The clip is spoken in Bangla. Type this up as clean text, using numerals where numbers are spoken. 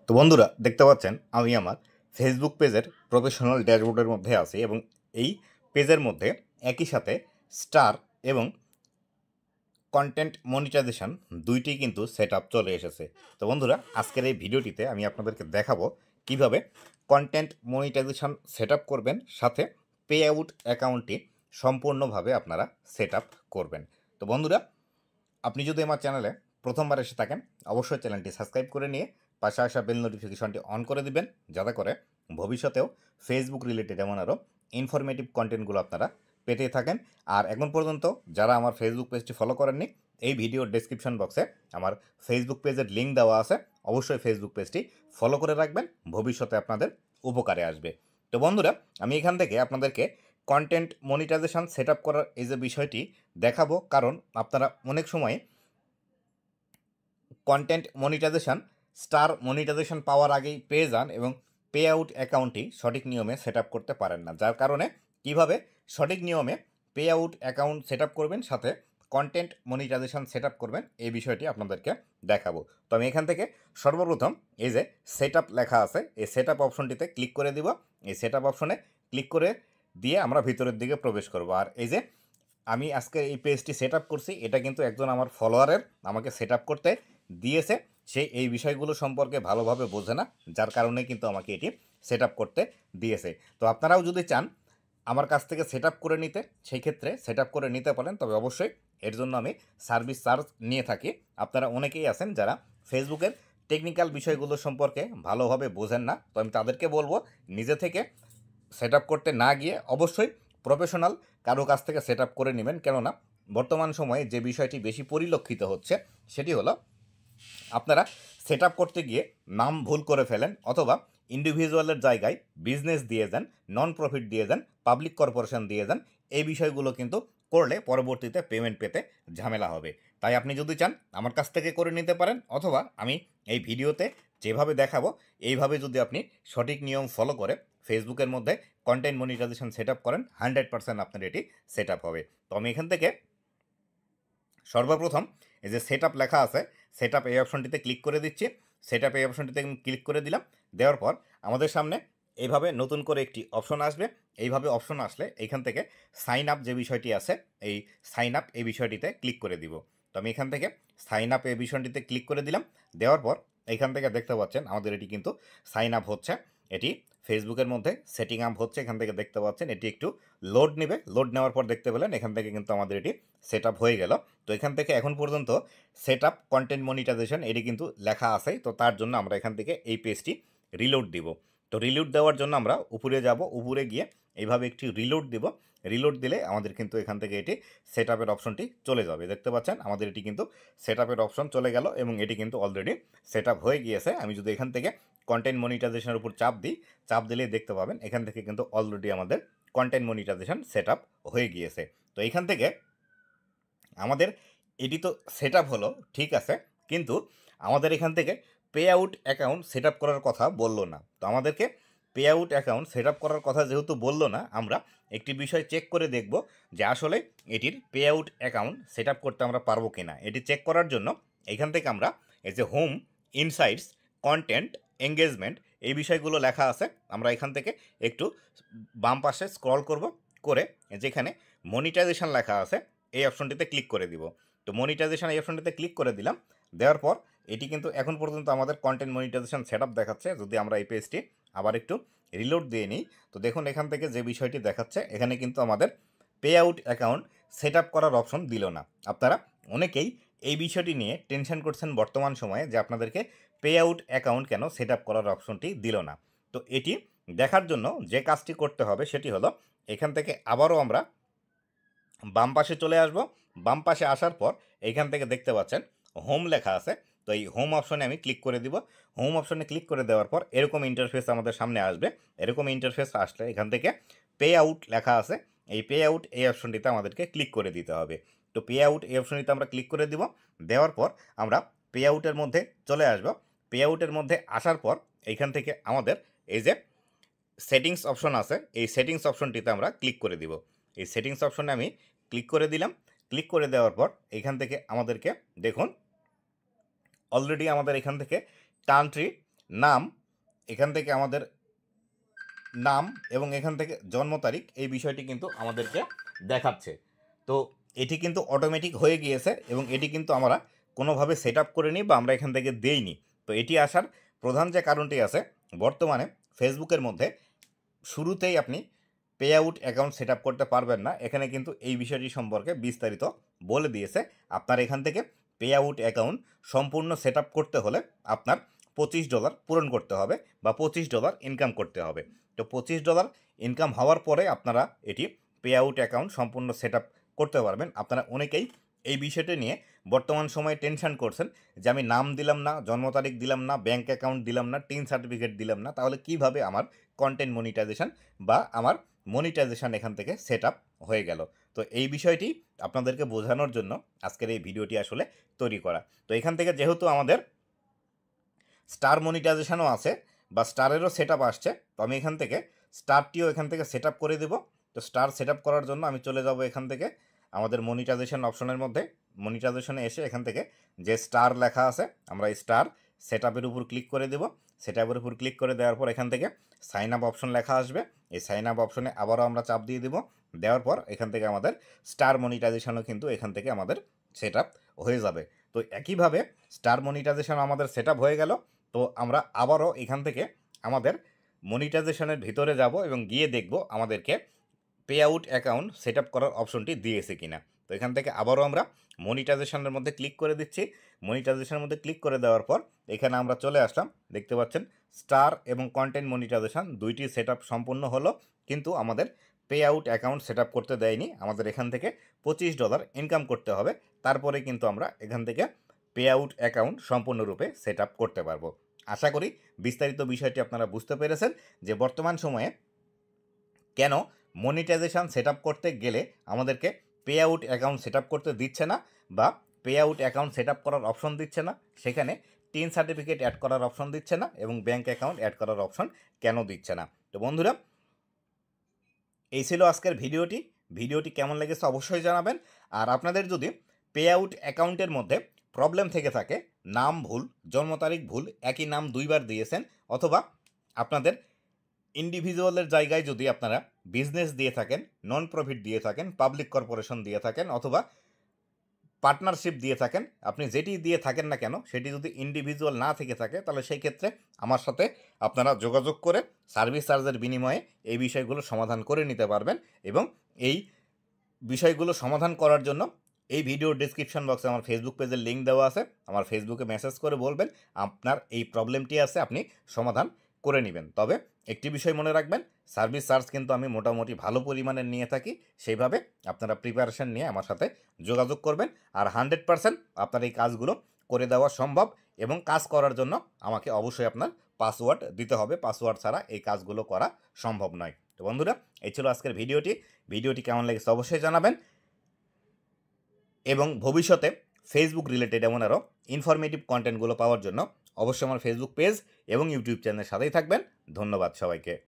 তো বন্ধুরা দেখতে পাচ্ছেন আমি আমার ফেসবুক পেজের প্রফেশনাল ড্যাশবোর্ডের মধ্যে আছি এবং এই পেজের মধ্যে একই সাথে স্টার এবং কন্টেন্ট মনিটাইজেশন দুইটি কিন্তু সেট আপ চলে এসেছে। তো বন্ধুরা আজকের এই ভিডিওটিতে আমি আপনাদেরকে দেখাবো কিভাবে কন্টেন্ট মনিটাইজেশন সেট আপ করবেন, সাথে পে আউট অ্যাকাউন্টটি সম্পূর্ণভাবে আপনারা সেট আপ করবেন। তো বন্ধুরা আপনি যদি আমার চ্যানেলে প্রথমবার এসে থাকেন অবশ্যই চ্যানেলটি সাবস্ক্রাইব করে নিয়ে পাশে আসা বেল নোটিফিকেশনটি অন করে দিবেন, যাতে করে ভবিষ্যতেও ফেসবুক রিলেটেড এমন আরও ইনফরমেটিভ কন্টেন্টগুলো আপনারা পেতে থাকেন। আর এখন পর্যন্ত যারা আমার ফেসবুক পেজটি ফলো করেননি, এই ভিডিওর ডেসক্রিপশন বক্সে আমার ফেসবুক পেজের লিঙ্ক দেওয়া আছে, অবশ্যই ফেসবুক পেজটি ফলো করে রাখবেন, ভবিষ্যতে আপনাদের উপকারে আসবে। তো বন্ধুরা আমি এখান থেকে আপনাদেরকে কন্টেন্ট মনিটাইজেশন সেট আপ করার এই যে বিষয়টি দেখাবো, কারণ আপনারা অনেক সময় কন্টেন্ট মনিটাইজেশন স্টার মনিটাইজেশন পাওয়ার আগেই পেয়ে যান এবং পে আউট অ্যাকাউন্টটি সঠিক নিয়মে সেট আপ করতে পারেন না, যার কারণে কিভাবে সঠিক নিয়মে pay out account set up করবেন, সাথে কন্টেন্ট মনিটাইজেশন সেট আপ করবেন, এই বিষয়টি আপনাদেরকে দেখাবো। তো আমি এখান থেকে সর্বপ্রথম এই যে সেট আপ লেখা আছে এই সেট আপ অপশনটিতে ক্লিক করে দিব। এই সেট আপ অপশনে ক্লিক করে দিয়ে আমরা ভিতরের দিকে প্রবেশ করব। আর এই যে আমি আজকে এই পেজটি সেট আপ করছি, এটা কিন্তু একজন আমার ফলোয়ারের আমাকে সেট আপ করতে দিয়েছে। সে এই বিষয়গুলো সম্পর্কে ভালোভাবে বোঝে না, যার কারণে কিন্তু আমাকে এটি সেট আপ করতে দিয়েছে। তো আপনারাও যদি চান আমার কাছ থেকে সেট আপ করে নিতে, সেই ক্ষেত্রে সেট আপ করে নিতে পারেন, তবে অবশ্যই এর জন্য আমি সার্ভিস চার্জ নিয়ে থাকি। আপনারা অনেকেই আছেন যারা ফেসবুকের টেকনিক্যাল বিষয়গুলো সম্পর্কে ভালোভাবে বোঝেন না, তো আমি তাদেরকে বলবো নিজে থেকে সেট আপ করতে না গিয়ে অবশ্যই প্রফেশনাল কারো কাছ থেকে সেট আপ করে নেবেন। কেননা বর্তমান সময়ে যে বিষয়টি বেশি পরিলক্ষিত হচ্ছে সেটি হলো আপনারা সেট আপ করতে গিয়ে নাম ভুল করে ফেলেন, অথবা ইন্ডিভিজুয়ালের জায়গায় বিজনেস দিয়ে যান, নন প্রফিট দিয়ে যান, পাবলিক কর্পোরেশন দিয়ে যান। এই বিষয়গুলো কিন্তু করলে পরবর্তীতে পেমেন্ট পেতে ঝামেলা হবে। তাই আপনি যদি চান আমার কাছ থেকে করে নিতে পারেন, অথবা আমি এই ভিডিওতে যেভাবে দেখাবো এইভাবে যদি আপনি সঠিক নিয়ম ফলো করে ফেসবুকের মধ্যে কন্টেন্ট মনিটাইজেশন সেট আপ করেন, 100% আপনার এটি সেট আপ হবে। তো আমি এখান থেকে সর্বপ্রথম এই যে সেট আপ লেখা আছে সেট আপ এই অপশনটিতে ক্লিক করে দিচ্ছি। সেট আপ এই অপশনটিতে ক্লিক করে দিলাম। দেওয়ার পর আমাদের সামনে এইভাবে নতুন করে একটি অপশন আসবে। এইভাবে অপশন আসলে এইখান থেকে সাইন আপ যে বিষয়টি আছে এই সাইন আপ এই বিষয়টিতে ক্লিক করে দিব। তো আমি এখান থেকে সাইন আপ এই বিষয়টিতে ক্লিক করে দিলাম। দেওয়ার পর এইখান থেকে দেখতে পাচ্ছেন আমাদের এটি কিন্তু সাইন আপ হচ্ছে, এটি ফেসবুকের মধ্যে সেটিং আপ হচ্ছে। এখান থেকে দেখতে পাচ্ছেন এটি একটু লোড নেবে, লোড নেওয়ার পর দেখতে পেলেন এখান থেকে কিন্তু আমাদের এটি সেট আপ হয়ে গেল। তো এখান থেকে এখন পর্যন্ত সেট আপ কন্টেন্ট মনিটাইজেশন এটি কিন্তু লেখা আছে। তো তার জন্য আমরা এখান থেকে এই পেজটি রিলোড দিব। তো রিলোড দেওয়ার জন্য আমরা উপরে যাব, উপরে গিয়ে এইভাবে একটি রিলোড দিব। রিলোড দিলে আমাদের কিন্তু এখান থেকে এটি সেট আপের অপশনটি চলে যাবে। দেখতে পাচ্ছেন আমাদের এটি কিন্তু সেট আপের অপশন চলে গেল এবং এটি কিন্তু অলরেডি সেট আপ হয়ে গিয়েছে। আমি যদি এখান থেকে কন্টেন্ট মনিটাইজেশনের উপর চাপ দিই, চাপ দিলেই দেখতে পাবেন এখান থেকে কিন্তু অলরেডি আমাদের কন্টেন্ট মনিটাইজেশন সেট আপ হয়ে গিয়েছে। তো এখান থেকে আমাদের এটি তো সেট আপ হলো, ঠিক আছে, কিন্তু আমাদের এখান থেকে pay out account set up করার কথা বললো না। তো আমাদেরকে pay out account set up করার কথা যেহেতু বললো না, আমরা একটি বিষয় চেক করে দেখব যে আসলে এটির pay out account set up করতে আমরা পারবো কি না। এটি চেক করার জন্য এখান থেকে আমরা এই যে হোম, ইনসাইটস, কন্টেন্ট, এঙ্গেজমেন্ট এই বিষয়গুলো লেখা আছে, আমরা এখান থেকে একটু বাম পাশে স্ক্রল করব, করে যেখানে মনিটাইজেশন লেখা আছে এই অপশনটিতে ক্লিক করে দিব। তো মনিটাইজেশন এই অপশনটিতে ক্লিক করে দিলাম। দেওয়ার পর এটি কিন্তু এখন পর্যন্ত আমাদের কন্টেন্ট মনিটাইজেশন সেট আপ দেখাচ্ছে। যদি আমরা এই পেজটি আবার একটু রিলোড দিয়ে নিই, তো দেখুন এখান থেকে যে বিষয়টি দেখাচ্ছে এখানে কিন্তু আমাদের pay out account set up করার অপশন দিল না। আপনারা অনেকেই এই বিষয়টি নিয়ে টেনশন করছেন বর্তমান সময়ে যে আপনাদেরকে পে আউট অ্যাকাউন্ট কেন সেট আপ করার অপশনটি দিল না। তো এটি দেখার জন্য যে কাজটি করতে হবে সেটি হলো এখান থেকে আবারও আমরা বাম পাশে চলে আসব। বাম পাশে আসার পর এইখান থেকে দেখতে পাচ্ছেন হোম লেখা আছে। তো এই হোম অপশনে আমি ক্লিক করে দিব। হোম অপশনে ক্লিক করে দেওয়ার পর এরকম ইন্টারফেস আমাদের সামনে আসবে। এরকম ইন্টারফেস আসলে এখান থেকে পে আউট লেখা আছে, এই পে আউট এই অপশনটিতে আমাদেরকে ক্লিক করে দিতে হবে। তো পে আউট এই অপশনটিতে আমরা ক্লিক করে দিব। দেওয়ার পর আমরা পে আউটের মধ্যে চলে আসব। পে আউটের মধ্যে আসার পর এইখান থেকে আমাদের এই যে সেটিংস অপশন আছে এই সেটিংস অপশনটিতে আমরা ক্লিক করে দিব। এই সেটিংস অপশনে আমি ক্লিক করে দিলাম। ক্লিক করে দেওয়ার পর এখান থেকে আমাদেরকে দেখুন অলরেডি আমাদের এখান থেকে কান্ট্রি নাম, এখান থেকে আমাদের নাম এবং এখান থেকে জন্ম তারিখ, এই বিষয়টি কিন্তু আমাদেরকে দেখাচ্ছে। তো এটি কিন্তু অটোমেটিক হয়ে গিয়েছে এবং এটি কিন্তু আমরা কোনোভাবে সেট আপ করে নিই বা আমরা এখান থেকে দেইনি। তো এটি আসার প্রধান যে কারণটি আছে, বর্তমানে ফেসবুকের মধ্যে শুরুতেই আপনি pay out account set up করতে পারবেন না। এখানে কিন্তু এই বিষয়টি সম্পর্কে বিস্তারিত বলে দিয়েছে। আপনার এখান থেকে পে আউট অ্যাকাউন্ট সম্পূর্ণ সেট আপ করতে হলে আপনার $25 পূরণ করতে হবে বা $25 ইনকাম করতে হবে। তো $25 ইনকাম হওয়ার পরে আপনারা এটি পে আউট অ্যাকাউন্ট সম্পূর্ণ সেট আপ করতে পারবেন। আপনারা অনেকেই এই বিষয়টি নিয়ে বর্তমান সময়ে টেনশন করছেন যে আমি নাম দিলাম না, জন্ম তারিখ দিলাম না, ব্যাঙ্ক অ্যাকাউন্ট দিলাম না, টিন সার্টিফিকেট দিলাম না, তাহলে কিভাবে আমার কন্টেন্ট মনিটাইজেশন বা আমার মনিটাইজেশন এখান থেকে সেট আপ হয়ে গেল। তো এই বিষয়টি আপনাদেরকে বোঝানোর জন্য আজকের এই ভিডিওটি আসলে তৈরি করা। তো এখান থেকে যেহেতু আমাদের স্টার মনিটাইজেশনও আছে বা স্টারেরও সেট আপ আসছে, তো আমি এখান থেকে স্টারটিও এখান থেকে সেট আপ করে দেব। তো স্টার সেট আপ করার জন্য আমি চলে যাব এখান থেকে আমাদের মনিটাইজেশন অপশনের মধ্যে। মনিটাইজেশনে এসে এখান থেকে যে স্টার লেখা আছে, আমরা এই স্টার সেট আপের উপর ক্লিক করে দেব। সেট আপের উপর ক্লিক করে দেওয়ার পর এখান থেকে সাইন আপ অপশন লেখা আসবে। এই সাইন আপ অপশনে আবারও আমরা চাপ দিয়ে দেব। দেওয়ার পর এখান থেকে আমাদের স্টার মনিটাইজেশনও কিন্তু এখান থেকে আমাদের সেট আপ হয়ে যাবে। তো একইভাবে স্টার মনিটাইজেশন আমাদের সেট আপ হয়ে গেল। তো আমরা আবারও এখান থেকে আমাদের মনিটাইজেশনের ভিতরে যাব এবং গিয়ে দেখব আমাদেরকে pay out account set up করার অপশনটি দিয়েছে কিনা। তো এখান থেকে আবারও আমরা মনিটাইজেশনের মধ্যে ক্লিক করে দিচ্ছি। মনিটাইজেশনের মধ্যে ক্লিক করে দেওয়ার পর এখানে আমরা চলে আসলাম। দেখতে পাচ্ছেন স্টার এবং কন্টেন্ট মনিটাইজেশন দুইটি সেট আপ সম্পূর্ণ হলো, কিন্তু আমাদের pay out account set up করতে দেয়নি। আমাদের এখান থেকে $25 ইনকাম করতে হবে, তারপরে কিন্তু আমরা এখান থেকে পে আউট অ্যাকাউন্ট সম্পূর্ণরূপে সেট আপ করতে পারবো। আশা করি বিস্তারিত বিষয়টি আপনারা বুঝতে পেরেছেন যে বর্তমান সময়ে কেন মনিটাইজেশন সেট আপ করতে গেলে আমাদেরকে pay out account set up করতে দিচ্ছে না বা pay out account set up করার অপশন দিচ্ছে না, সেখানে টিন সার্টিফিকেট অ্যাড করার অপশন দিচ্ছে না এবং ব্যাঙ্ক অ্যাকাউন্ট অ্যাড করার অপশন কেন দিচ্ছে না। তো বন্ধুরা, এই ছিল আজকের ভিডিওটি। ভিডিওটি কেমন লেগেছে অবশ্যই জানাবেন। আর আপনাদের যদি পে আউট অ্যাকাউন্টের মধ্যে প্রবলেম থেকে থাকে, নাম ভুল, জন্ম তারিখ ভুল, একই নাম দুইবার দিয়েছেন, অথবা আপনাদের ইন্ডিভিজুয়ালের জায়গায় যদি আপনারা বিজনেস দিয়ে থাকেন, নন প্রফিট দিয়ে থাকেন, পাবলিক কর্পোরেশন দিয়ে থাকেন, অথবা পার্টনারশিপ দিয়ে থাকেন, আপনি যেটি দিয়ে থাকেন না কেন সেটি যদি ইন্ডিভিজুয়াল না থেকে থাকে, তাহলে সেই ক্ষেত্রে আমার সাথে আপনারা যোগাযোগ করে সার্ভিস চার্জের বিনিময়ে এই বিষয়গুলো সমাধান করে নিতে পারবেন। এবং এই বিষয়গুলো সমাধান করার জন্য এই ভিডিওর ডিসক্রিপশন বক্সে আমার ফেসবুক পেজের লিঙ্ক দেওয়া আছে। আমার ফেসবুকে মেসেজ করে বলবেন আপনার এই প্রবলেমটি আছে, আপনি সমাধান করে নেবেন। তবে একটি বিষয় মনে রাখবেন, সার্ভিস চার্জ কিন্তু আমি মোটামুটি ভালো পরিমাণে নিয়ে থাকি, সেইভাবে আপনারা প্রিপারেশন নিয়ে আমার সাথে যোগাযোগ করবেন। আর 100% আপনার এই কাজগুলো করে দেওয়া সম্ভব এবং কাজ করার জন্য আমাকে অবশ্যই আপনার পাসওয়ার্ড দিতে হবে। পাসওয়ার্ড ছাড়া এই কাজগুলো করা সম্ভব নয়। তো বন্ধুরা, এই ছিল আজকের ভিডিওটি কেমন লেগেছে অবশ্যই জানাবেন এবং ভবিষ্যতে ফেসবুক রিলেটেড এমন আরও ইনফরমেটিভ কন্টেন্টগুলো পাওয়ার জন্য অবশ্যই আমার ফেসবুক পেজ এবং ইউটিউব চ্যানেলের সাথেই থাকবেন। ধন্যবাদ সবাইকে।